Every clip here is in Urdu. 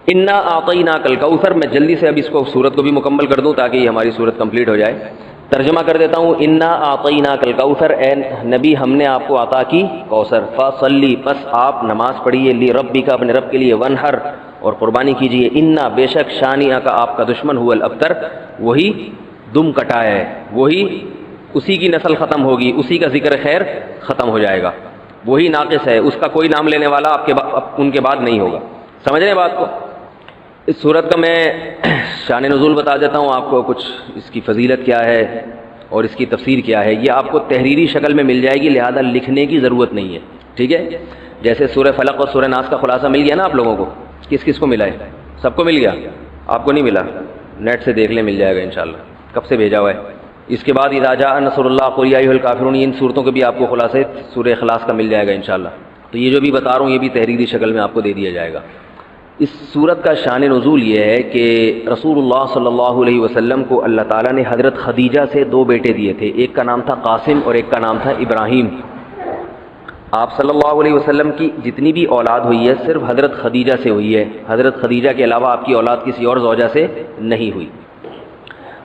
انا اعطیناک الکوثر، میں جلدی سے اب اس کو سورت کو بھی مکمل کر دوں تاکہ یہ ہماری سورت کمپلیٹ ہو جائے. ترجمہ کر دیتا ہوں. انا اعطیناک الکوثر، اے نبی ہم نے آپ کو عطا کی کوثر. فصلی، پس آپ نماز پڑھیے. لربک، اپنے رب کے لیے. ونحر، اور قربانی کیجیے. انا، بے شک. شانئک، آپ کا دشمن. هو الابتر، وہی دم کٹا ہے، وہی اسی کی نسل ختم ہوگی، اسی کا ذکر خیر ختم ہو جائے گا، وہی ناقص ہے، اس کا کوئی نام لینے والا ان کے بعد نہیں ہوگا. سمجھ رہے ہیں بات کو؟ اس صورت کا میں شان نزول بتا دیتا ہوں آپ کو، کچھ اس کی فضیلت کیا ہے اور اس کی تفسیر کیا ہے. یہ آپ کو تحریری شکل میں مل جائے گی، لہذا لکھنے کی ضرورت نہیں ہے. ٹھیک ہے؟ جیسے سورہ فلق اور سورہ ناس کا خلاصہ مل گیا نا آپ لوگوں کو. کس کس کو ملا ہے؟ سب کو مل گیا؟ آپ کو نہیں ملا؟ نیٹ سے دیکھ لیں، مل جائے گا انشاءاللہ. کب سے بھیجا ہوا ہے؟ اس کے بعد اذا جاء نصر اللہ قل یا ایھا الکافرون، ان صورتوں کے بھی آپ کو خلاصے سورہ اخلاص کا مل جائے گا انشاءاللہ. تو یہ جو بھی بتا رہا ہوں یہ بھی تحریری شکل میں آپ کو دے دیا جائے گا. اس صورت کا شان نزول یہ ہے کہ رسول اللہ صلی اللہ علیہ وسلم کو اللہ تعالیٰ نے حضرت خدیجہ سے 2 بیٹے دیے تھے. ایک کا نام تھا قاسم اور ایک کا نام تھا ابراہیم. آپ صلی اللہ علیہ وسلم کی جتنی بھی اولاد ہوئی ہے صرف حضرت خدیجہ سے ہوئی ہے. حضرت خدیجہ کے علاوہ آپ کی اولاد کسی اور زوجہ سے نہیں ہوئی.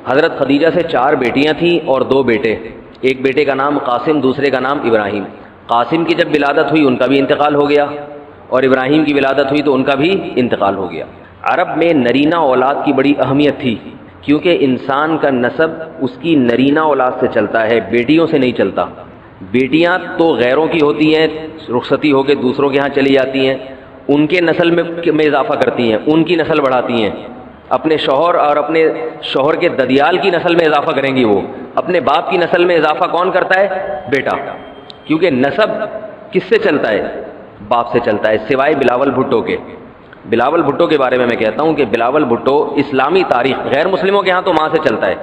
حضرت خدیجہ سے 4 بیٹیاں تھیں اور 2 بیٹے. ایک بیٹے کا نام قاسم، دوسرے کا نام ابراہیم. قاسم کی جب ولادت ہوئی ان کا بھی انتقال ہو گیا، اور ابراہیم کی ولادت ہوئی تو ان کا بھی انتقال ہو گیا. عرب میں نرینہ اولاد کی بڑی اہمیت تھی، کیونکہ انسان کا نسب اس کی نرینہ اولاد سے چلتا ہے، بیٹیوں سے نہیں چلتا. بیٹیاں تو غیروں کی ہوتی ہیں، رخصتی ہو کے دوسروں کے ہاں چلی جاتی ہیں، ان کے نسل میں اضافہ کرتی ہیں، ان کی نسل بڑھاتی ہیں. اپنے شوہر اور اپنے شوہر کے ددیال کی نسل میں اضافہ کریں گی. وہ اپنے باپ کی نسل میں اضافہ کون کرتا ہے؟ بیٹا. کیونکہ نسب کس سے چلتا ہے؟ باپ سے چلتا ہے، سوائے بلاول بھٹو کے. بلاول بھٹو کے بارے میں کہتا ہوں کہ بلاول بھٹو اسلامی تاریخ، غیر مسلموں کے ہاں تو ماں سے چلتا ہے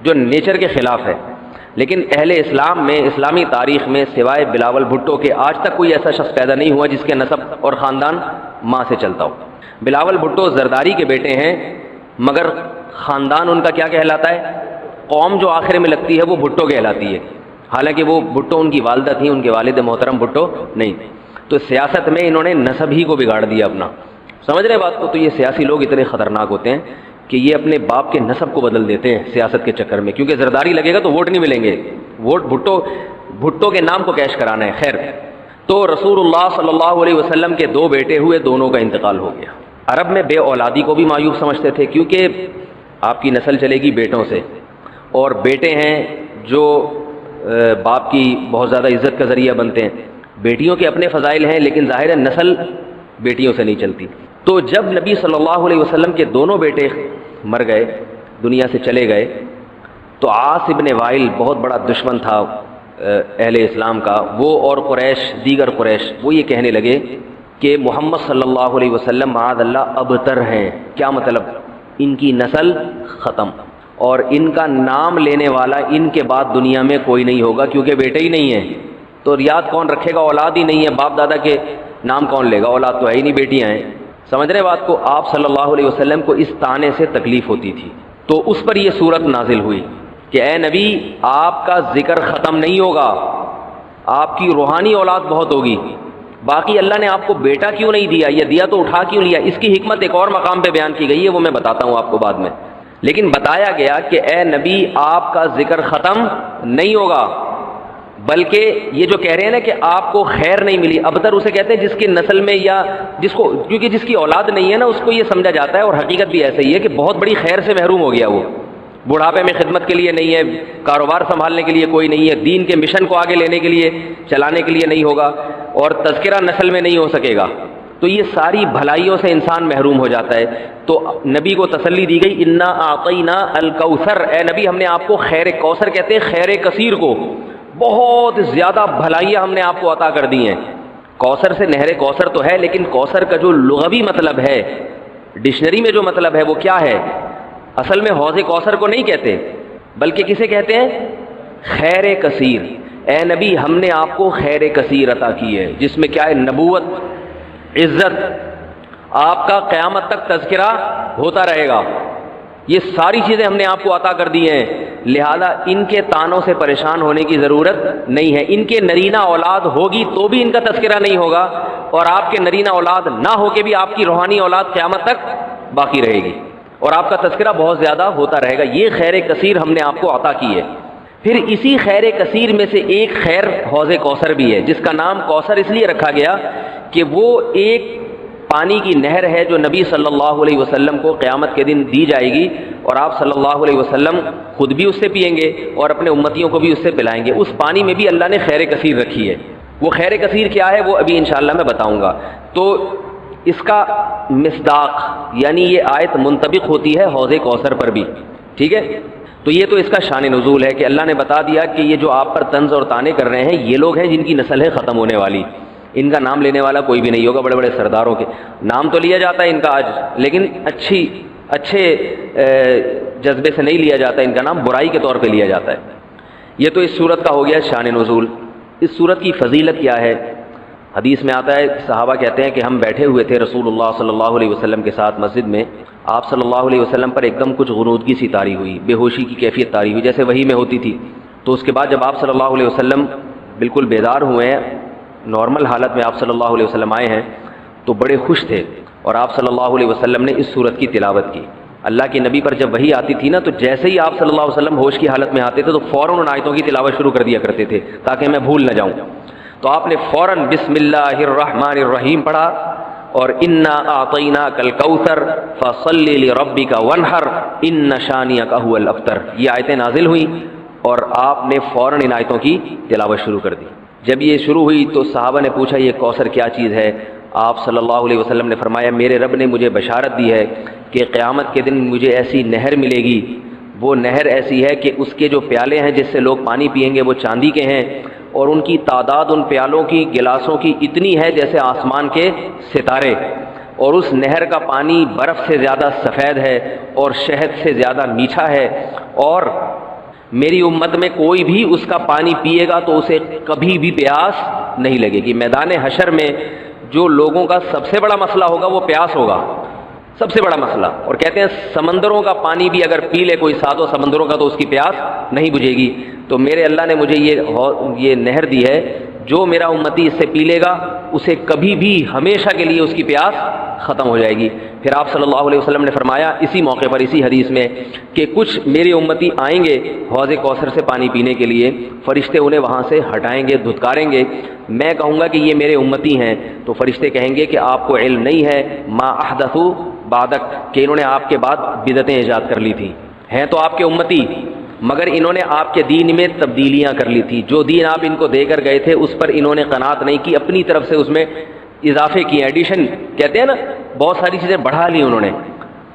جو نیچر کے خلاف ہے، لیکن اہل اسلام میں، اسلامی تاریخ میں سوائے بلاول بھٹو کے آج تک کوئی ایسا شخص پیدا نہیں ہوا جس کے نسب اور خاندان ماں سے چلتا ہو. بلاول بھٹو زرداری کے بیٹے ہیں، مگر خاندان ان کا کیا کہلاتا ہے؟ قوم جو آخر میں لگتی ہے وہ بھٹو کہلاتی ہے، حالانکہ وہ بھٹو ان کی والدہ تھیں، ان کے والد محترم بھٹو نہیں. تو سیاست میں انہوں نے نسب ہی کو بگاڑ دیا اپنا. سمجھ رہے بات کو؟ تو یہ سیاسی لوگ اتنے خطرناک ہوتے ہیں کہ یہ اپنے باپ کے نسب کو بدل دیتے ہیں سیاست کے چکر میں، کیونکہ زرداری لگے گا تو ووٹ نہیں ملیں گے، ووٹ بھٹو کے نام کو کیش کرانا ہے. خیر، تو رسول اللہ صلی اللہ علیہ وسلم کے 2 بیٹے ہوئے، دونوں کا انتقال ہو گیا. عرب میں بے اولادی کو بھی معیوب سمجھتے تھے، کیونکہ آپ کی نسل چلے گی بیٹوں سے، اور بیٹے ہیں جو باپ کی بہت زیادہ عزت کا ذریعہ بنتے ہیں. بیٹیوں کے اپنے فضائل ہیں، لیکن ظاہر ہے نسل بیٹیوں سے نہیں چلتی. تو جب نبی صلی اللہ علیہ وسلم کے 2 بیٹے مر گئے، دنیا سے چلے گئے، تو عاص ابن وائل بہت بڑا دشمن تھا اہل اسلام کا، وہ اور قریش، دیگر قریش، وہ یہ کہنے لگے کہ محمد صلی اللہ علیہ وسلم معاذ اللہ ابتر ہیں. کیا مطلب؟ ان کی نسل ختم، اور ان کا نام لینے والا ان کے بعد دنیا میں کوئی نہیں ہوگا، کیونکہ بیٹے ہی نہیں ہیں. تو ریاض کون رکھے گا؟ اولاد ہی نہیں ہے، باپ دادا کے نام کون لے گا؟ اولاد تو ہے ہی نہیں، بیٹیاں ہیں. سمجھ رہے بات کو؟ آپ صلی اللہ علیہ وسلم کو اس طعنے سے تکلیف ہوتی تھی، تو اس پر یہ صورت نازل ہوئی کہ اے نبی، آپ کا ذکر ختم نہیں ہوگا، آپ کی روحانی اولاد بہت ہوگی. باقی اللہ نے آپ کو بیٹا کیوں نہیں دیا، یا دیا تو اٹھا کیوں لیا، اس کی حکمت ایک اور مقام پہ بیان کی گئی ہے، وہ میں بتاتا ہوں آپ کو بعد میں. لیکن بتایا گیا کہ اے نبی، آپ کا ذکر ختم نہیں ہوگا، بلکہ یہ جو کہہ رہے ہیں نا کہ آپ کو خیر نہیں ملی، ابتر اسے کہتے ہیں جس کی نسل میں، یا جس کو، کیونکہ جس کی اولاد نہیں ہے نا اس کو یہ سمجھا جاتا ہے، اور حقیقت بھی ایسا ہی ہے کہ بہت بڑی خیر سے محروم ہو گیا. وہ بڑھاپے میں خدمت کے لیے نہیں ہے، کاروبار سنبھالنے کے لیے کوئی نہیں ہے، دین کے مشن کو آگے لینے کے لیے، چلانے کے لیے نہیں ہوگا، اور تذکرہ نسل میں نہیں ہو سکے گا. تو یہ ساری بھلائیوں سے انسان محروم ہو جاتا ہے. تو نبی کو تسلی دی گئی، انا اعطینا الکوثر، اے نبی ہم نے آپ کو خیر کوثر کہتے ہیں خیر کثیر کو، بہت زیادہ بھلائیاں ہم نے آپ کو عطا کر دی ہیں. کوثر سے نہر کوثر تو ہے، لیکن کوثر کا جو لغوی مطلب ہے، ڈکشنری میں جو مطلب ہے وہ کیا ہے؟ اصل میں حوض کوثر کو نہیں کہتے، بلکہ کسے کہتے ہیں؟ خیر کثیر. اے نبی ہم نے آپ کو خیر کثیر عطا کی ہے، جس میں کیا ہے؟ نبوت، عزت، آپ کا قیامت تک تذکرہ ہوتا رہے گا. یہ ساری چیزیں ہم نے آپ کو عطا کر دی ہیں، لہذا ان کے طعنوں سے پریشان ہونے کی ضرورت نہیں ہے. ان کے نرینہ اولاد ہوگی تو بھی ان کا تذکرہ نہیں ہوگا، اور آپ کے نرینہ اولاد نہ ہو کے بھی آپ کی روحانی اولاد قیامت تک باقی رہے گی اور آپ کا تذکرہ بہت زیادہ ہوتا رہے گا. یہ خیر کثیر ہم نے آپ کو عطا کی ہے. پھر اسی خیر کثیر میں سے ایک خیر حوض کوثر بھی ہے، جس کا نام کوثر اس لیے رکھا گیا کہ وہ ایک پانی کی نہر ہے جو نبی صلی اللہ علیہ وسلم کو قیامت کے دن دی جائے گی، اور آپ صلی اللہ علیہ وسلم خود بھی اس سے پئیں گے اور اپنے امتیوں کو بھی اس سے پلائیں گے. اس پانی میں بھی اللہ نے خیر کثیر رکھی ہے. وہ خیر کثیر کیا ہے وہ ابھی انشاءاللہ میں بتاؤں گا. تو اس کا مصداق یعنی یہ آیت منطبق ہوتی ہے حوض کوثر پر بھی. ٹھیک ہے، تو یہ تو اس کا شان نزول ہے کہ اللہ نے بتا دیا کہ یہ جو آپ پر طنز اور طعنے کر رہے ہیں یہ لوگ ہیں جن کی نسل ہے ختم ہونے والی. ان کا نام لینے والا کوئی بھی نہیں ہوگا. بڑے بڑے سرداروں کے نام تو لیا جاتا ہے ان کا آج، لیکن اچھے جذبے سے نہیں لیا جاتا. ان کا نام برائی کے طور پہ لیا جاتا ہے. یہ تو اس صورت کا ہو گیا شان نزول. اس صورت کی فضیلت کیا ہے؟ حدیث میں آتا ہے، صحابہ کہتے ہیں کہ ہم بیٹھے ہوئے تھے رسول اللہ صلی اللہ علیہ وسلم کے ساتھ مسجد میں. آپ صلی اللہ علیہ وسلم پر ایک دم کچھ غنودگی سی طاری ہوئی، بے ہوشی کی کیفیت طاری ہوئی جیسے وحی میں ہوتی تھی. تو اس کے بعد جب آپ صلی اللہ علیہ وسلم بالکل بیدار ہوئے ہیں، نارمل حالت میں آپ صلی اللہ علیہ وسلم آئے ہیں، تو بڑے خوش تھے اور آپ صلی اللہ علیہ وسلم نے اس صورت کی تلاوت کی. اللہ کے نبی پر جب وحی آتی تھی نا، تو جیسے ہی آپ صلی اللہ علیہ وسلم ہوش کی حالت میں آتے تھے تو فوراً ان آیتوں کی تلاوت شروع کر دیا کرتے تھے تاکہ میں بھول نہ جاؤں. تو آپ نے فوراً بسم اللہ الرحمن الرحیم پڑھا اور انا اعطیناک الکوثر فصلی لربک وانحر ان شانئک هو الابتر، یہ آیتیں نازل ہوئیں اور آپ نے فوراً ان آیتوں کی تلاوت شروع کر دی. جب یہ شروع ہوئی تو صحابہ نے پوچھا یہ کوثر کیا چیز ہے؟ آپ صلی اللہ علیہ وسلم نے فرمایا میرے رب نے مجھے بشارت دی ہے کہ قیامت کے دن مجھے ایسی نہر ملے گی. وہ نہر ایسی ہے کہ اس کے جو پیالے ہیں جس سے لوگ پانی پئیں گے وہ چاندی کے ہیں، اور ان کی تعداد ان پیالوں کی گلاسوں کی اتنی ہے جیسے آسمان کے ستارے، اور اس نہر کا پانی برف سے زیادہ سفید ہے اور شہد سے زیادہ میٹھا ہے، اور میری امت میں کوئی بھی اس کا پانی پیے گا تو اسے کبھی بھی پیاس نہیں لگے گی. میدان حشر میں جو لوگوں کا سب سے بڑا مسئلہ ہوگا وہ پیاس ہوگا، سب سے بڑا مسئلہ. اور کہتے ہیں سمندروں کا پانی بھی اگر پی لے کوئی ساتوں سمندروں کا تو اس کی پیاس نہیں بجھے گی. تو میرے اللہ نے مجھے یہ نہر دی ہے، جو میرا امتی اس سے پی لے گا اسے کبھی بھی ہمیشہ کے لیے اس کی پیاس ختم ہو جائے گی. پھر آپ صلی اللہ علیہ وسلم نے فرمایا اسی موقع پر اسی حدیث میں کہ کچھ میرے امتی آئیں گے حوض کوثر سے پانی پینے کے لیے، فرشتے انہیں وہاں سے ہٹائیں گے، دھتکاریں گے. میں کہوں گا کہ یہ میرے امتی ہیں تو فرشتے کہیں گے کہ آپ کو علم نہیں ہے ما احدثوا بعدک، کہ انہوں نے آپ کے بعد بدعتیں ایجاد کر لی تھی. ہیں تو آپ کے امتی مگر انہوں نے آپ کے دین میں تبدیلیاں کر لی تھی. جو دین آپ ان کو دے کر گئے تھے اس پر انہوں نے قناعت نہیں کی، اپنی طرف سے اس میں اضافے کیے، ایڈیشن کہتے ہیں نا، بہت ساری چیزیں بڑھا لی انہوں نے.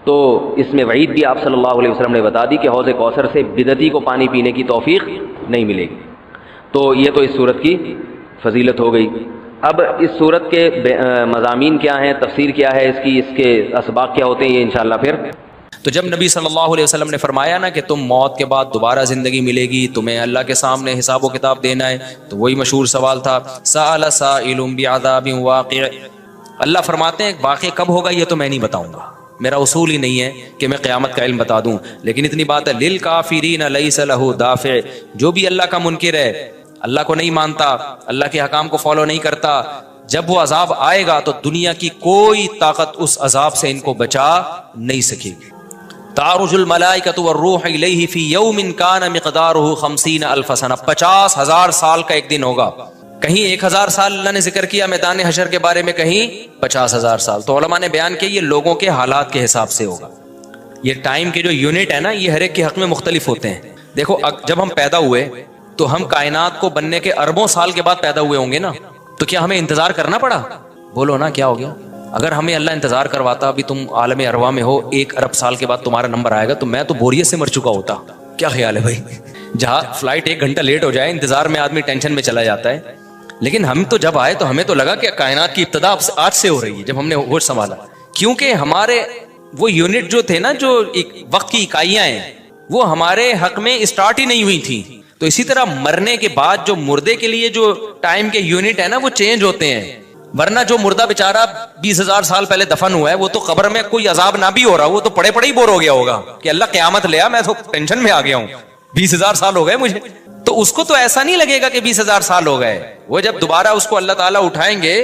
تو اس میں وعید بھی آپ صلی اللہ علیہ وسلم نے بتا دی کہ حوض کوثر سے بدعتی کو پانی پینے کی توفیق نہیں ملے گی. تو یہ تو اس صورت کی فضیلت ہو گئی. اب اس صورت کے مضامین کیا ہیں، تفسیر کیا ہے اس کی، اس کے اسباق کیا ہوتے ہیں، یہ انشاءاللہ پھر. تو جب نبی صلی اللہ علیہ وسلم نے فرمایا نا کہ تم موت کے بعد دوبارہ زندگی ملے گی، تمہیں اللہ کے سامنے حساب و کتاب دینا ہے، تو وہی مشہور سوال تھا سأل سائل بعذاب واقع. اللہ فرماتے ہیں واقع کب ہوگا یہ تو میں نہیں بتاؤں گا، میرا اصول ہی نہیں ہے کہ میں قیامت کا علم بتا دوں. لیکن اتنی بات ہے للکافرین لیس لہ دافع، جو بھی اللہ کا منکر ہے، اللہ کو نہیں مانتا، اللہ کے حکام کو فالو نہیں کرتا، جب وہ عذاب آئے گا تو دنیا کی کوئی طاقت اس عذاب سے ان کو بچا نہیں سکے گی. تعرج الملائکۃ والروح الیہ فی یوم کان مقدارہ 50,000 سنہ، 50,000 سال کا ایک دن ہوگا. کہیں 1,000 سال اللہ نے ذکر کیا میدان حشر کے بارے میں، کہیں 50,000 سال. تو علماء نے بیان کیا یہ لوگوں کے حالات کے حساب سے ہوگا. یہ ٹائم کے جو یونٹ ہے نا یہ ہر ایک کے حق میں مختلف ہوتے ہیں. دیکھو جب ہم پیدا ہوئے تو ہم کائنات کو بننے کے اربوں سال کے بعد پیدا ہوئے ہوں گے نا، تو کیا ہمیں انتظار کرنا پڑا؟ بولو نا کیا ہو گیا؟ اگر ہمیں اللہ انتظار کرواتا ابھی تم عالم ارواح میں ہو 1 ارب سال کے بعد تمہارا نمبر آئے گا، تو میں تو بوریت سے مر چکا ہوتا. کیا خیال ہے بھائی؟ جہاں فلائٹ 1 گھنٹہ لیٹ ہو جائے انتظار میں آدمی ٹینشن میں چلا جاتا ہے. لیکن ہم تو جب آئے تو ہمیں تو لگا کہ کائنات کی ابتدا آج سے ہو رہی ہے. جب ہم نے ہوش سنبھالا، کیونکہ ہمارے وہ یونٹ جو تھے نا، جو وقت کی اکائیاں ہیں، وہ ہمارے حق میں اسٹارٹ ہی نہیں ہوئی تھی. تو اسی طرح مرنے کے بعد جو مردے کے لیے جو ٹائم کے یونٹ ہے نا وہ چینج ہوتے ہیں. ورنہ جو مردہ بیچارہ 20,000 سال پہلے دفن ہوا ہے وہ تو قبر میں کوئی عذاب نہ بھی ہو رہا، وہ تو پڑے پڑے ہی بور ہو گیا ہوگا کہ اللہ قیامت لے آ، میں تو ٹینشن میں آ گیا ہوں، 20,000 سال ہو گئے مجھے. تو اس کو تو ایسا نہیں لگے گا کہ 20,000 سال ہو گئے. وہ جب دوبارہ اس کو اللہ تعالیٰ اٹھائیں گے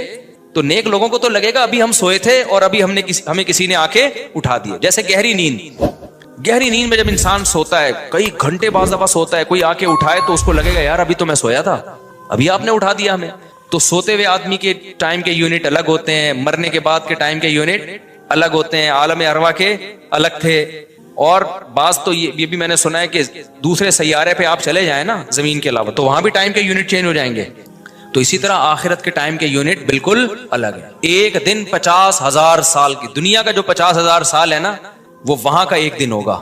تو نیک لوگوں کو تو لگے گا ابھی ہم سوئے تھے اور ابھی ہمیں کسی نے آ کے اٹھا دیا. جیسے گہری نیند میں جب انسان سوتا ہے کئی گھنٹے بعض دفعہ سوتا ہے, کوئی آ کے اٹھائے تو اس کو لگے گا یار ابھی تو میں سویا تھا, ابھی آپ نے اٹھا دیا ہمیں. تو سوتے ہوئے آدمی کے ٹائم کے یونٹ الگ ہوتے ہیں, مرنے کے بعد کے ٹائم کے یونٹ الگ ہوتے ہیں, عالم ارواح کے الگ تھے. اور بعض تو یہ بھی میں نے سنا ہے کہ دوسرے سیارے پہ آپ چلے جائیں نا زمین کے علاوہ, تو وہاں بھی ٹائم کے یونٹ چینج ہو جائیں گے. تو اسی طرح آخرت کے ٹائم کے یونٹ بالکل الگ ہے. ایک دن 50,000 سال کی, دنیا کا جو 50,000 سال ہے نا وہ وہاں کا ایک دن ہوگا.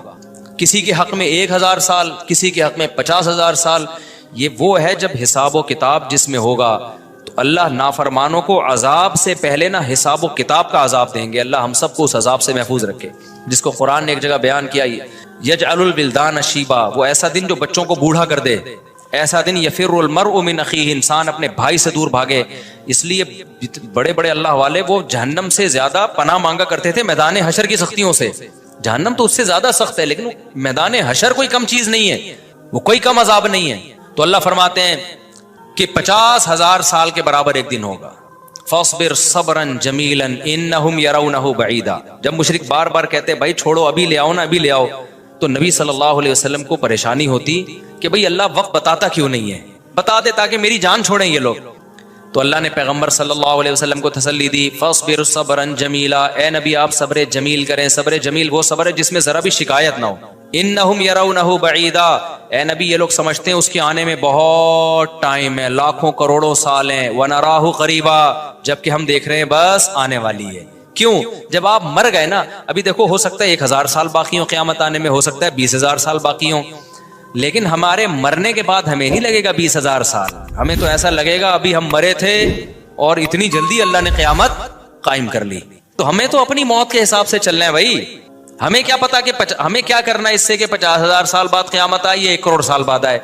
کسی کے حق میں 1,000 سال, کسی کے حق میں 50,000 سال. یہ وہ ہے جب حساب و کتاب جس میں ہوگا. تو اللہ نافرمانوں کو عذاب سے پہلے نا حساب و کتاب کا عذاب دیں گے. اللہ ہم سب کو اس عذاب سے محفوظ رکھے, جس کو قرآن نے ایک جگہ بیان کیا, یجعل الولدان شیبا, وہ ایسا دن جو بچوں کو بوڑھا کر دے. ایسا دن یفر المرء من اخیہ, انسان اپنے بھائی سے دور بھاگے. اس لیے بڑے بڑے اللہ والے وہ جہنم سے زیادہ پناہ مانگا کرتے تھے میدان حشر کی سختیوں سے. جہنم تو اس سے زیادہ سخت ہے, لیکن میدان حشر کوئی کم چیز نہیں ہے, وہ کوئی کم عذاب نہیں ہے. تو اللہ فرماتے ہیں کہ 50,000 سال کے برابر ایک دن ہوگا. فاصبر صبرا جمیلا انہم یرونہ بعیدا. جب مشرک بار بار کہتے بھائی چھوڑو, ابھی لے آؤ نا, ابھی لے آؤ, تو نبی صلی اللہ علیہ وسلم کو پریشانی ہوتی کہ بھئی اللہ وقت بتاتا کیوں نہیں ہے, بتا دے تاکہ میری جان چھوڑیں یہ لوگ. تو اللہ نے پیغمبر صلی اللہ علیہ وسلم کو تسلی دی, فاصبر صبرا جمیلا, اے نبی آپ صبر جمیل کریں. صبر جمیل وہ صبر ہے جس میں ذرا بھی شکایت نہ ہو. انہم یرونہ بعیدا, اے نبی یہ لوگ سمجھتے ہیں اس کے آنے میں بہت ٹائم ہے, لاکھوں کروڑوں سال ہیں. ونراہ قریبا, جبکہ ہم دیکھ رہے ہیں بس آنے والی ہے. کیوں؟ جب آپ مر گئے نا, ابھی دیکھو ہو سکتا ہے 1,000 سال باقی ہوں قیامت آنے میں, ہو سکتا ہے 20,000 سال باقی ہوں, لیکن ہمارے مرنے کے بعد ہمیں نہیں لگے گا 20,000 سال. ہمیں تو ایسا لگے گا ابھی ہم مرے تھے اور اتنی جلدی اللہ نے قیامت قائم کر لی. تو ہمیں تو اپنی موت کے حساب سے چلنا ہے بھائی. ہمیں کیا پتا کہ ہمیں کیا کرنا ہے اس سے کہ 50,000 سال بعد قیامت آئی یا 1 کروڑ سال بعد آئے.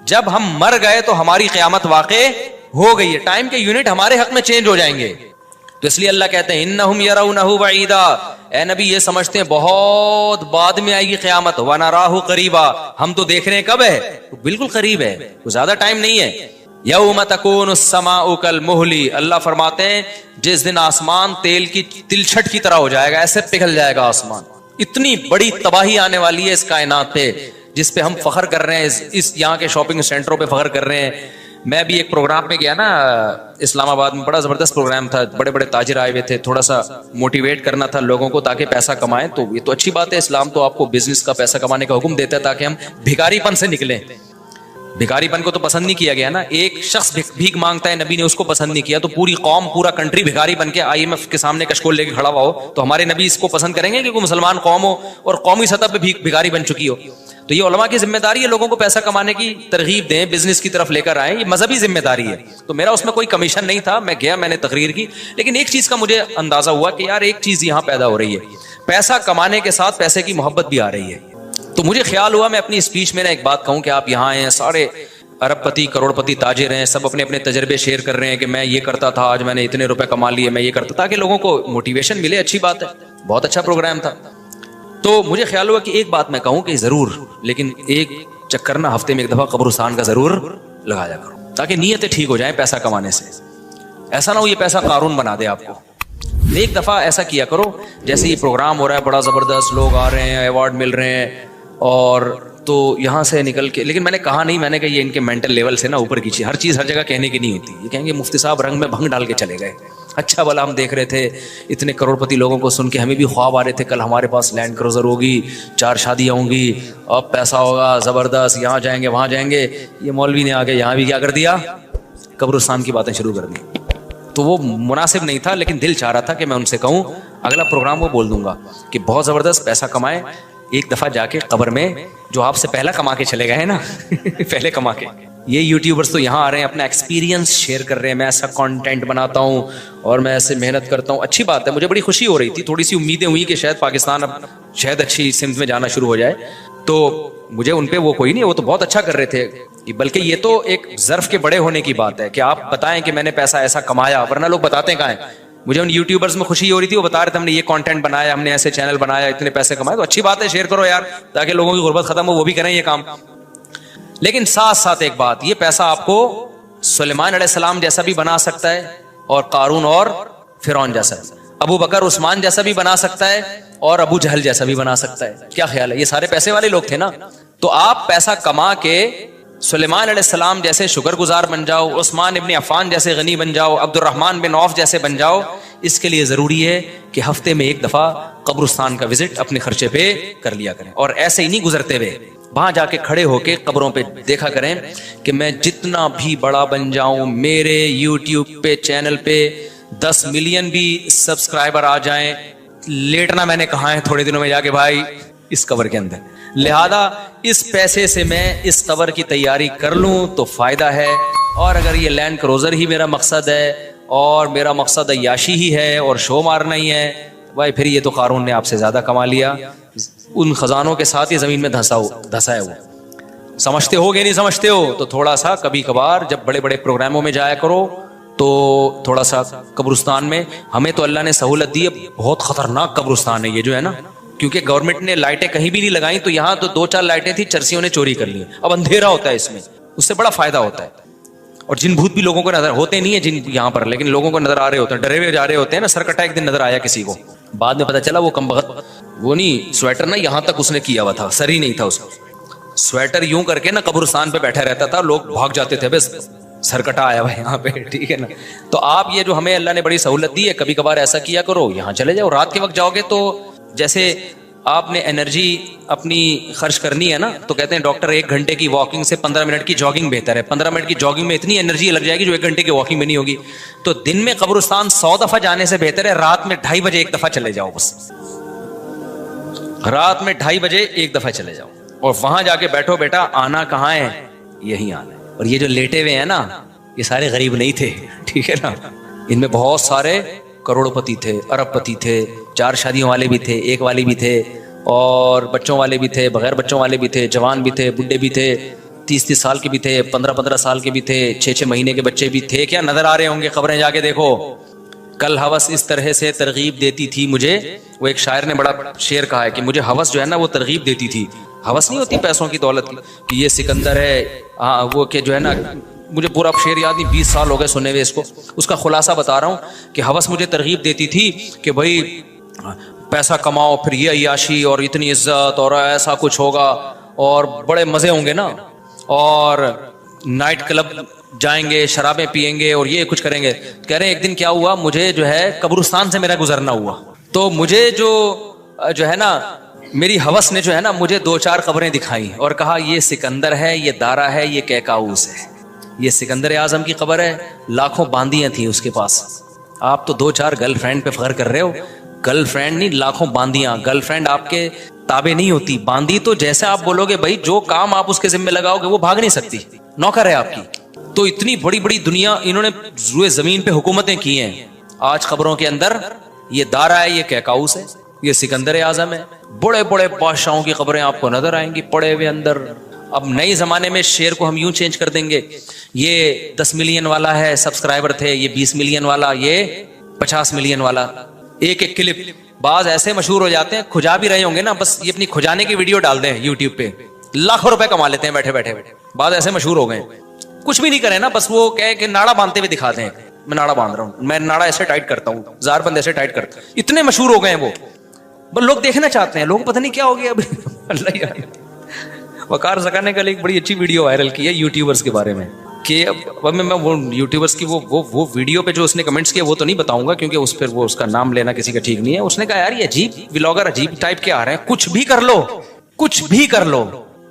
جب ہم مر گئے تو ہماری قیامت واقع ہو گئی ہے, ٹائم کے یونٹ ہمارے حق میں چینج ہو جائیں گے. تو اس لیے اللہ کہتے ہیں انہم یرونہ بعیدا, اے نبی یہ سمجھتے ہیں بہت بعد میں آئے گی قیامت. ونراہ قریبا, ہم تو دیکھ رہے ہیں کب ہے, بالکل قریب ہے, زیادہ ٹائم نہیں ہے. یوم تکون السماء کالمہل, اللہ فرماتے ہیں جس دن آسمان تیل کی تلچھٹ کی طرح ہو جائے گا, ایسے پگھل جائے گا آسمان. اتنی بڑی تباہی آنے والی ہے اس کائنات پہ جس پہ ہم فخر کر رہے ہیں, اس یہاں کے شاپنگ سینٹروں پہ فخر کر رہے ہیں. میں بھی ایک پروگرام میں گیا نا اسلام آباد میں, بڑا زبردست پروگرام تھا, بڑے بڑے تاجر آئے ہوئے تھے, تھوڑا سا موٹیویٹ کرنا تھا لوگوں کو تاکہ پیسہ کمائیں. تو یہ تو اچھی بات ہے, اسلام تو آپ کو بزنس کا پیسہ کمانے کا حکم دیتا ہے تاکہ ہم بھکاری پن سے نکلیں. بھکاری پن کو تو پسند نہیں کیا گیا نا, ایک شخص بھیک مانگتا ہے, نبی نے اس کو پسند نہیں کیا, تو پوری قوم پورا کنٹری بھکاری بن کے IMF کے سامنے کشکول لے کے کھڑا ہوا ہو, تو ہمارے نبی اس کو پسند کریں گے کہ کوئی مسلمان قوم ہو اور قومی سطح پہ بھکاری بن چکی ہو. تو یہ علماء کی ذمہ داری ہے لوگوں کو پیسہ کمانے کی ترغیب دیں, بزنس کی طرف لے کر آئیں, یہ مذہبی ذمہ داری ہے. تو میرا اس میں کوئی کمیشن نہیں تھا, میں گیا, میں نے تقریر کی, لیکن ایک چیز کا مجھے اندازہ ہوا کہ یار ایک چیز یہاں پیدا ہو رہی ہے, پیسہ کمانے کے ساتھ پیسے کی محبت بھی آ رہی ہے. تو مجھے خیال ہوا میں اپنی اسپیچ میں ایک بات کہوں کہ آپ یہاں آئے ہیں, سارے ارب پتی کروڑ پتی تاجر ہیں, سب اپنے اپنے تجربے شیئر کر رہے ہیں کہ میں یہ کرتا تھا, آج میں نے اتنے روپے کما لیے, میں یہ کرتا, تاکہ لوگوں کو موٹیویشن ملے. اچھی بات ہے, بہت اچھا پروگرام تھا. تو مجھے خیال ہوا کہ ایک بات میں کہوں کہ ضرور, لیکن ایک چکر نا ہفتے میں ایک دفعہ قبرستان کا ضرور لگایا کرو تاکہ نیتیں ٹھیک ہو جائیں پیسہ کمانے سے. ایسا نہ ہو یہ پیسہ قارون بنا دے آپ کو. ایک دفعہ ایسا کیا کرو, جیسے یہ پروگرام ہو رہا ہے بڑا زبردست, لوگ آ رہے ہیں, ایوارڈ مل رہے ہیں, اور تو یہاں سے نکل کے, لیکن میں نے کہا نہیں, میں نے کہا یہ ان کے مینٹل لیول سے نا اوپر کی چیز, ہر چیز ہر جگہ کہنے کی نہیں ہوتی. یہ کہیں گے مفتی صاحب رنگ میں بھنگ ڈال کے چلے گئے, اچھا بھلا ہم دیکھ رہے تھے اتنے کروڑ پتی لوگوں کو سن کے ہمیں بھی خواب آ رہے تھے, کل ہمارے پاس لینڈ کروزر ہوگی, 4 شادیاں ہوں گی, اب پیسہ ہوگا زبردست, یہاں جائیں گے وہاں جائیں گے. یہ مولوی نے آگے یہاں بھی کیا کر دیا, قبرستان کی باتیں شروع کر دی. تو وہ مناسب نہیں تھا, لیکن دل چاہ رہا تھا کہ میں ان سے کہوں اگلا پروگرام وہ بول دوں گا کہ بہت زبردست پیسہ کمائیں, ایک دفعہ جا کے قبر میں جو آپ سے پہلا کما کے چلے گئے ہیں نا پہلے کما کے, یہ یوٹیوبرز تو یہاں آ رہے ہیں اپنا ایکسپیرینس شیئر کر رہے ہیں, میں ایسا کانٹینٹ بناتا ہوں اور میں ایسے محنت کرتا ہوں. اچھی بات ہے, مجھے بڑی خوشی ہو رہی تھی, تھوڑی سی امیدیں ہوئی کہ شاید پاکستان اب شاید اچھی سمت میں جانا شروع ہو جائے. تو مجھے ان پہ وہ کوئی نہیں, وہ تو بہت اچھا کر رہے تھے, بلکہ یہ تو ایک ظرف کے بڑے ہونے کی بات ہے کہ آپ بتائیں کہ میں نے پیسہ ایسا کمایا, ورنہ لوگ بتاتے ہیں کہاں ہیں. مجھے ان یوٹیوبرز میں خوشی ہو رہی تھی, وہ بتا رہے تھے ہم نے یہ کانٹینٹ بنایا, ہم نے ایسے چینل بنایا, اتنے پیسے کمائے. تو اچھی بات ہے, شیئر کرو یار تاکہ لوگوں کی غربت ختم ہو, وہ بھی کریں یہ کام. لیکن ساتھ ساتھ ایک بات, یہ پیسہ آپ کو سلیمان علیہ السلام جیسا بھی بنا سکتا ہے اور قارون اور فرعون جیسا, ابو بکر عثمان جیسا بھی بنا سکتا ہے اور ابو جہل جیسا بھی بنا سکتا ہے. کیا خیال ہے؟ یہ سارے پیسے والے لوگ تھے نا. تو آپ پیسہ کما کے سلیمان علیہ السلام جیسے شکر گزار بن جاؤ, عثمان ابن عفان جیسے غنی بن جاؤ, عبد الرحمن بن عوف جیسے بن جاؤ. اس کے لیے ضروری ہے کہ ہفتے میں ایک دفعہ قبرستان کا وزٹ اپنے خرچے پہ کر لیا کریں, اور ایسے ہی نہیں گزرتے ہوئے وہاں جا کے کھڑے ہو کے قبروں پہ دیکھا کریں کہ میں جتنا بھی بڑا بن جاؤں, میرے یوٹیوب پہ چینل پہ 10 ملین بھی سبسکرائبر آ جائیں, لیٹنا میں نے کہا ہے تھوڑے دنوں میں جا کے بھائی اس قبر کے اندر. لہذا اس پیسے سے میں اس قبر کی تیاری کر لوں تو فائدہ ہے. اور اگر یہ لینڈ کروزر ہی میرا مقصد ہے اور میرا مقصد عیاشی ہی ہے اور شو مارنا ہی ہے, بھائی پھر یہ تو قارون نے آپ سے زیادہ کما لیا. ان خزانوں کے ساتھ ہی زمین میں دھسا ہے وہ. سمجھتے ہو گے نہیں سمجھتے ہو تو تھوڑا سا کبھی کبھار جب بڑے بڑے پروگراموں میں جایا کرو تو تھوڑا سا قبرستان میں. ہمیں تو اللہ نے سہولت دی ہے, بہت خطرناک قبرستان ہے یہ جو ہے نا, کیونکہ گورنمنٹ نے لائٹیں کہیں بھی نہیں لگائیں, تو یہاں تو 2-4 لائٹیں تھی, چرسیوں نے چوری کر لی. اب اندھیرا ہوتا ہے اس میں, اس سے بڑا فائدہ ہوتا ہے. اور جن بھوت بھی لوگوں کو نظر ہوتے نہیں ہیں جن یہاں پر, لیکن لوگوں کو نظر آ رہے ہوتے ہیں, ڈرے ہوئے جا رہے ہوتے ہیں نا. سرکٹا ایک دن نظر آیا کسی کو, بعد میں پتا چلا وہ کم بخت وہ نہیں سویٹر نا یہاں تک اس نے کیا ہوا تھا, سر ہی نہیں تھا اس کو. سویٹر یوں کر کے نا قبرستان پہ بیٹھا رہتا تھا, لوگ بھاگ جاتے تھے بس سرکٹا آیا ہوا یہاں پہ, ٹھیک ہے نا. تو آپ یہ جو ہمیں اللہ نے بڑی سہولت دی ہے, کبھی کبھار ایسا کیا کرو, یہاں چلے جاؤ. رات کے وقت جاؤ گے تو جیسے آپ نے انرجی اپنی خرچ کرنی ہے نا, تو کہتے ہیں ڈاکٹر 1 گھنٹے کی واکنگ سے 15 منٹ کی جاگنگ بہتر ہے. 15 منٹ کی جاگنگ میں اتنی انرجی لگ جائے گی جو 1 گھنٹے کی واکنگ میں نہیں ہوگی. تو دن میں قبرستان 100 دفعہ جانے سے بہتر ہے رات میں 2:30 بجے 1 دفعہ چلے جاؤ. بس رات میں 2:30 بجے 1 دفعہ چلے جاؤ, اور وہاں جا کے بیٹھو. بیٹا آنا کہاں ہے؟ یہی آنا ہے. اور یہ جو لیٹے ہوئے ہیں نا, یہ سارے غریب نہیں تھے, ٹھیک ہے نا. ان میں بہت سارے کروڑ پتی تھے, ارب پتی تھے, 4 شادیوں والے بھی تھے, 1 والی بھی تھے, اور بچوں والے بھی تھے, بغیر بچوں والے بھی تھے, جوان بھی تھے, بڈھے بھی تھے, 30 سال کے بھی تھے, 15 سال کے بھی تھے, 6 مہینے کے بچے بھی تھے. کیا نظر آ رہے ہوں گے قبریں جا کے دیکھو. کل ہوس اس طرح سے ترغیب دیتی تھی مجھے. وہ ایک شاعر نے بڑا شعر کہا ہے کہ مجھے ہوس جو ہے نا وہ ترغیب دیتی تھی. ہوس نہیں ہوتی پیسوں کی دولت کی کہ یہ سکندر ہے, وہ کہ جو ہے نا, مجھے پورا شعر یاد نہیں, 20 سال ہو گئے سنے ہوئے اس کو. اس کا خلاصہ بتا رہا ہوں کہ ہوس مجھے ترغیب دیتی تھی کہ بھائی پیسہ کماؤ, پھر یہ عیاشی اور اتنی عزت اور ایسا کچھ ہوگا اور بڑے مزے ہوں گے نا, اور نائٹ کلب جائیں گے, شرابیں پیئیں گے اور یہ کچھ کریں گے. کہہ رہے ہیں ایک دن کیا ہوا, مجھے جو ہے قبرستان سے میرا گزرنا ہوا, تو مجھے جو ہے نا میری ہوس نے جو ہے نا مجھے 2-4 قبریں دکھائیں اور کہا یہ سکندر ہے, یہ دارا ہے, یہ کیکاؤس ہے. یہ سکندر اعظم کی قبر ہے, لاکھوں باندیاں تھیں اس کے پاس. آپ تو 2-4 گرل فرینڈ پہ فخر کر رہے ہو. گرل فرینڈ نہیں, لاکھوں باندیاں. گرل فرینڈ آپ کے تابع نہیں ہوتی, باندی تو جیسے آپ بولو گے بھائی جو کام آپ اس کے ذمہ لگاؤ گے وہ بھاگ نہیں سکتی, نوکر ہے آپ کی. تو اتنی بڑی بڑی دنیا انہوں نے روئے زمین پہ حکومتیں کی ہیں. آج قبروں کے اندر یہ دارا ہے, یہ کیکاؤس ہے, یہ سکندر اعظم ہے. بڑے بڑے بادشاہوں کی قبریں آپ کو نظر آئیں گی پڑے ہوئے اندر. اب نئے زمانے میں شعر کو ہم یوں چینج کر دیں گے, یہ 10 ملین والا ہے سبسکرائبر تھے, یہ 20 ملین والا, یہ 50 ملین والا. ایک کلپ بعض ایسے مشہور ہو جاتے ہیں, کھجا بھی رہے ہوں گے نا, بس یہ اپنی کھجانے کی ویڈیو ڈال دیں یوٹیوب پہ, لاکھوں روپے کما لیتے ہیں بیٹھے بیٹھے. بعض ایسے مشہور ہو گئے, کچھ بھی نہیں کرے نا, بس وہ کہے کہ ناڑا باندھتے ہوئے دکھاتے ہیں, میں ناڑا باندھ رہا ہوں, میں ناڑا ایسے ٹائٹ کرتا ہوں, زار بند ایسے ٹائٹ کرتا ہوں. اتنے مشہور ہو گئے ہیں وہ, بس لوگ دیکھنا چاہتے ہیں. لوگ پتہ نہیں کیا ہو گیا اب. اللہ یار, وقار زکا نے کل ایک بڑی اچھی ویڈیو وائرل کی ہے یوٹیوبرز کے بارے میں, کہ اب میں وہ یوٹیوبرز کی وہ ویڈیو پہ جو اس نے کمنٹس کیے وہ تو نہیں بتاؤں گا کیونکہ اس پہ وہ اس کا نام لینا کسی کا ٹھیک نہیں ہے. اس نے کہا یار یہ عجیب ولاگر عجیب ٹائپ کے آ رہے ہیں, کچھ بھی کر لو, کچھ بھی کر لو,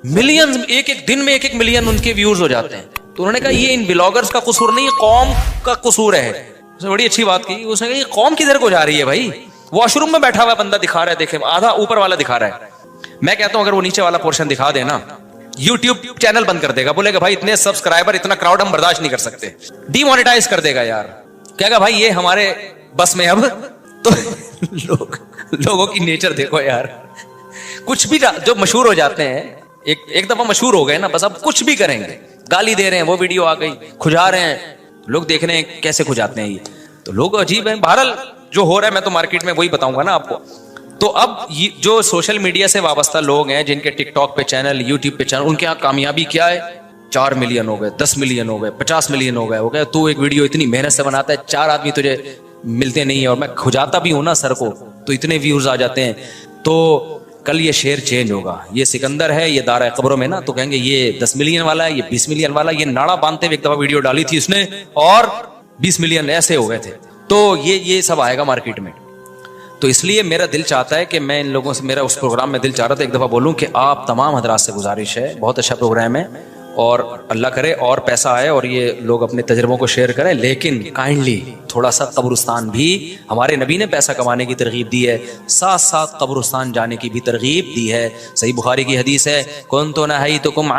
ملین ایک دن میں 1 ملین ان کے ویوز ہو جاتے ہیں. تو انہوں نے کہا یہ ان ولاگرز کا قصور نہیں, یہ قوم کا قصور ہے. اس نے بڑی اچھی بات کی, اس نے کہا یہ قوم کدھر کو جا رہی ہے بھائی. واش روم میں بیٹھا ہوا بندہ دکھا رہا ہے, دیکھیں آدھا اوپر والا دکھا رہا ہے. میں کہتا ہوں اگر وہ نیچے والا پورشن دکھا دے نا, یوٹیوب چینل بند کر دے گا, بولے گا بھائی اتنے سبسکرائبر اتنا کراؤڈ ہم برداشت نہیں کر سکتے, ڈی مونیٹائز کر دے گا یار. کہے گا بھائی یہ ہمارے بس میں اب. تو لوگوں کی نیچر دیکھو یار, کچھ بھی جو مشہور ہو جاتے ہیں ایک دفعہ مشہور ہو گئے نا, بس اب کچھ بھی کریں گے. گالی دے رہے ہیں, وہ ویڈیو آ گئی, کھجا رہے ہیں, لوگ دیکھ رہے ہیں کیسے کھجاتے ہیں یہ, تو لوگ عجیب ہیں. بہرحال جو ہو رہا ہے میں تو مارکیٹ میں وہی بتاؤں گا نا آپ کو. تو اب جو سوشل میڈیا سے وابستہ لوگ ہیں جن کے ٹک ٹاک پہ چینل, یوٹیوب پہ چینل, ان کے یہاں کامیابی کیا ہے, 4 ملین ہو گئے, 10 ملین ہو گئے, 50 ملین ہو گئے. تو ایک ویڈیو اتنی محنت سے بناتا ہے, 4 آدمی تجھے ملتے نہیں ہیں اور میں کھجاتا بھی ہوں نا سر کو تو اتنے ویوز آ جاتے ہیں. تو کل یہ شعر چینج ہوگا. یہ سکندر ہے، یہ دارہ قبروں میں نا، تو کہیں گے یہ 10 ملین والا ہے، یہ 20 ملین والا. یہ ناڑا باندھتے ہوئے ایک دفعہ ویڈیو ڈالی تھی اس نے اور 20 ملین ایسے ہو گئے تھے. تو یہ سب آئے گا مارکیٹ میں. تو اس لیے میرا دل چاہتا ہے کہ میں ان لوگوں سے، میرا اس پروگرام میں دل چاہ رہا تھا ایک دفعہ بولوں کہ آپ تمام حضرات سے گزارش ہے، بہت اچھا پروگرام ہے اور اللہ کرے اور پیسہ آئے اور یہ لوگ اپنے تجربوں کو شیئر کریں، لیکن کائنڈلی تھوڑا سا قبرستان بھی، ہمارے نبی نے پیسہ کمانے کی ترغیب دی ہے، ساتھ ساتھ قبرستان جانے کی بھی ترغیب دی ہے. صحیح بخاری کی حدیث ہے، كنت نهيتكم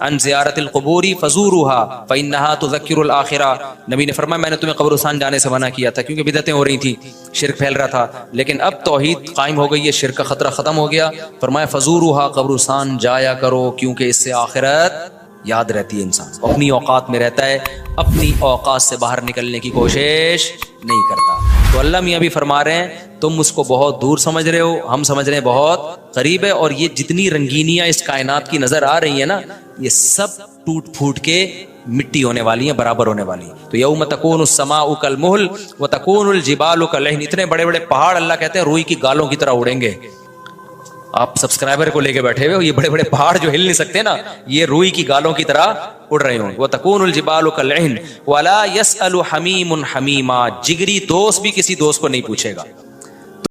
عن زیارت القبور فزوروها فانها تذکر الاخرہ. نبی نے فرمایا میں نے تمہیں قبرستان جانے سے منع کیا تھا کیونکہ بدعتیں ہو رہی تھیں، شرک پھیل رہا تھا، لیکن اب توحید قائم ہو گئی ہے، شرک کا خطرہ ختم ہو گیا. فرمایا فزوروها، قبرستان جایا کرو کیونکہ اس سے آخرت یاد رہتی ہے. انسان اپنی اوقات میں رہتا ہے، اپنی اوقات سے باہر نکلنے کی کوشش نہیں کرتا. تو اللہ میاں بھی فرما رہے ہیں تم اس کو بہت دور سمجھ رہے ہو، ہم سمجھ رہے ہیں بہت قریب ہے. اور یہ جتنی رنگینیاں اس کائنات کی نظر آ رہی ہیں نا، یہ سب ٹوٹ پھوٹ کے مٹی ہونے والی ہیں، برابر ہونے والی ہیں. تو یوم تکون السماء کالمہل وتکون الجبال کالعہن. اتنے بڑے بڑے پہاڑ اللہ کہتے ہیں روئی کی گالوں کی طرح اڑیں گے. آپ سبسکرائبر کو لے کے بیٹھے ہوئے ہو، یہ بڑے بڑے پہاڑ جو ہل نہیں سکتے نا، یہ روئی کی گالوں کی طرح اڑ رہے ہوں. وتکون الجبال کالعہن ولا يسأل حمیم حمیما. جگری دوست بھی کسی دوست کو نہیں پوچھے گا.